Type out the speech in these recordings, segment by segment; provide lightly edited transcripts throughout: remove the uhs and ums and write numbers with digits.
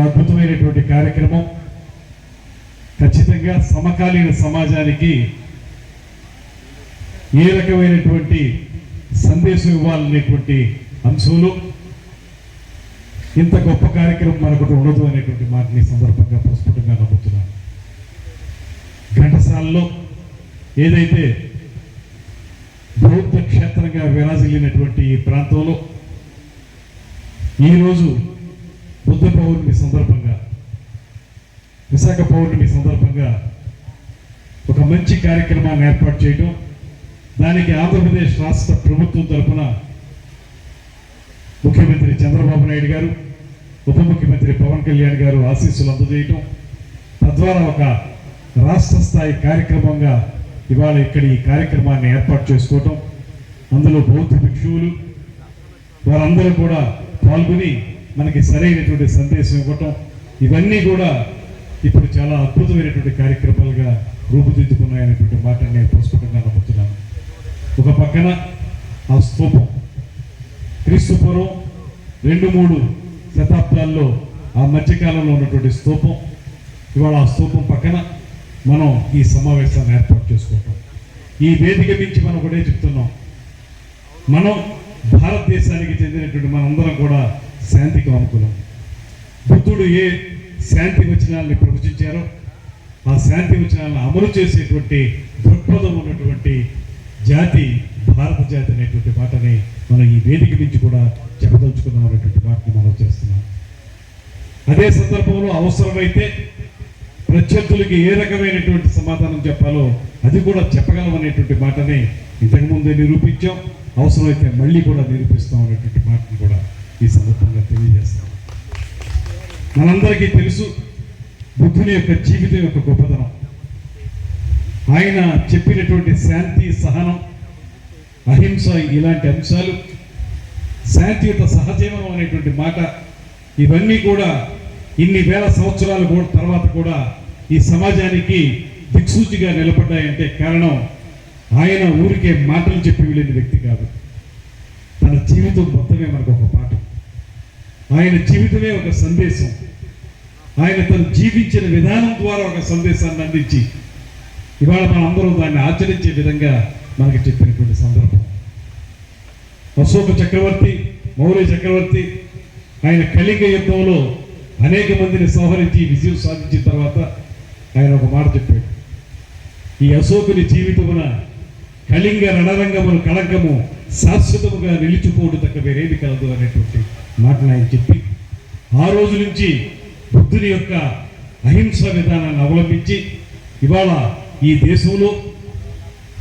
అద్భుతమైనటువంటి కార్యక్రమం. ఖచ్చితంగా సమకాలీన సమాజానికి ఏ రకమైనటువంటి సందేశం ఇవ్వాలనేటువంటి అంశంలో ఇంత గొప్ప కార్యక్రమం మరొకటి ఉండదు అనేటువంటి మాటని సందర్భంగా ప్రస్ఫుటంగా నమ్ముతున్నాను. ఘంటసాలలో ఏదైతే బౌద్ధ క్షేత్రంగా విరాజిల్లినటువంటి ఈ ప్రాంతంలో ఈరోజు బుద్ధ పౌర్ణమి సందర్భంగా, విశాఖ పౌర్ణమి సందర్భంగా ఒక మంచి కార్యక్రమాన్ని ఏర్పాటు చేయడం, దానికి ఆంధ్రప్రదేశ్ రాష్ట్ర ప్రభుత్వం తరఫున ముఖ్యమంత్రి చంద్రబాబు నాయుడు గారు, ఉప ముఖ్యమంత్రి పవన్ కళ్యాణ్ గారు ఆశీస్సులు అందజేయటం, తద్వారా ఒక రాష్ట్ర స్థాయి కార్యక్రమంగా ఇవాళ ఇక్కడ ఈ కార్యక్రమాన్ని ఏర్పాటు చేసుకోవటం, అందులో బౌద్ధ భిక్షువులు వారందరూ కూడా పాల్గొని మనకి సరైనటువంటి సందేశం ఇవ్వటం, ఇవన్నీ కూడా ఇప్పుడు చాలా అద్భుతమైనటువంటి కార్యక్రమాలుగా రూపుదిద్దుకున్నాయనేటువంటి మాటని నేను ప్రస్ఫుటంగా నమ్ముతున్నాను. ఒక పక్కన ఆ స్తూపం క్రీస్తుపూర్వం 2-3 శతాబ్దాల్లో ఆ మధ్యకాలంలో ఉన్నటువంటి స్తూపం, ఇవాళ ఆ స్తూపం పక్కన మనం ఈ సమావేశాన్ని ఏర్పాటు చేసుకోవటం. ఈ వేదిక నుంచి మనం ఒకటే చెప్తున్నాం, మనం భారతదేశానికి చెందినటువంటి మనందరం కూడా శాంతికి అనుకూలం. బుద్ధుడు ఏ శాంతి వచనాలని ప్రవచించారో ఆ శాంతి వచనాలను అమలు చేసేటువంటి దృక్పథం ఉన్నటువంటి జాతి భారత జాతి అనేటువంటి మాటని మనం ఈ వేదిక నుంచి కూడా చెప్పదలుచుకున్నాం అనేటువంటి మాటని మనం చేస్తున్నాం. అదే సందర్భంలో అవసరమైతే ప్రత్యర్థులకి ఏ రకమైనటువంటి సమాధానం చెప్పాలో అది కూడా చెప్పగలం అనేటువంటి మాటని ఇంతకుముందే నిరూపించాం, అవసరమైతే మళ్ళీ కూడా నిరూపిస్తాం అనేటువంటి మాటను కూడా ఈ సందర్భంగా తెలియజేస్తాం. మనందరికీ తెలుసు బుద్ధుని యొక్క జీవితం యొక్క గొప్పతనం. ఆయన చెప్పినటువంటి శాంతి, సహనం, అహింస ఇలాంటి అంశాలు, శాంతియుత సహజీవనం అనేటువంటి మాట, ఇవన్నీ కూడా ఇన్ని వేల సంవత్సరాల తర్వాత కూడా ఈ సమాజానికి దిక్సూచిగా నిలబడ్డాయంటే కారణం ఆయన ఊరికే మాటలు చెప్పి వెళ్ళిన వ్యక్తి కాదు. తన జీవితం మొత్తమే మనకు ఒక పాఠం, ఆయన జీవితమే ఒక సందేశం. ఆయన తను జీవించిన విధానం ద్వారా ఒక సందేశాన్ని అందించి ఇవాళ మనం అందరం దాన్ని ఆచరించే విధంగా మనకి చెప్పినటువంటి సందర్భం. అశోక చక్రవర్తి, మౌర్య చక్రవర్తి ఆయన కళింగ యుద్ధంలో అనేక మందిని సంహరించి విజయం సాధించిన తర్వాత ఆయన ఒక మాట చెప్పాడు, ఈ అశోకుని జీవితమున కళింగ రణరంగమును కళంకము శాశ్వతముగా నిలిచిపోవడం తక్క వేరేది కలదు అనేటువంటి మాటను ఆయన చెప్పి ఆ రోజు నుంచి బుద్ధుని యొక్క అహింస విధానాన్ని అవలంబించి ఇవాళ ఈ దేశంలో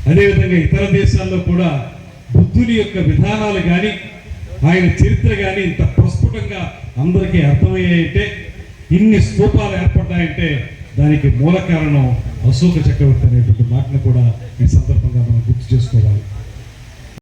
అదేవిధంగా ఇతర దేశాల్లో కూడా బుద్ధుని యొక్క విధానాలు కానీ ఆయన చరిత్ర కానీ ఇంత ప్రస్ఫుటంగా అందరికీ అర్థమయ్యాయంటే, ఇన్ని స్తూపాలు ఏర్పడ్డాయంటే దానికి మూల కారణం అశోక చక్రవర్తి అనేటువంటి మాటను కూడా ఈ సందర్భంగా మనం గుర్తు చేసుకోవాలి.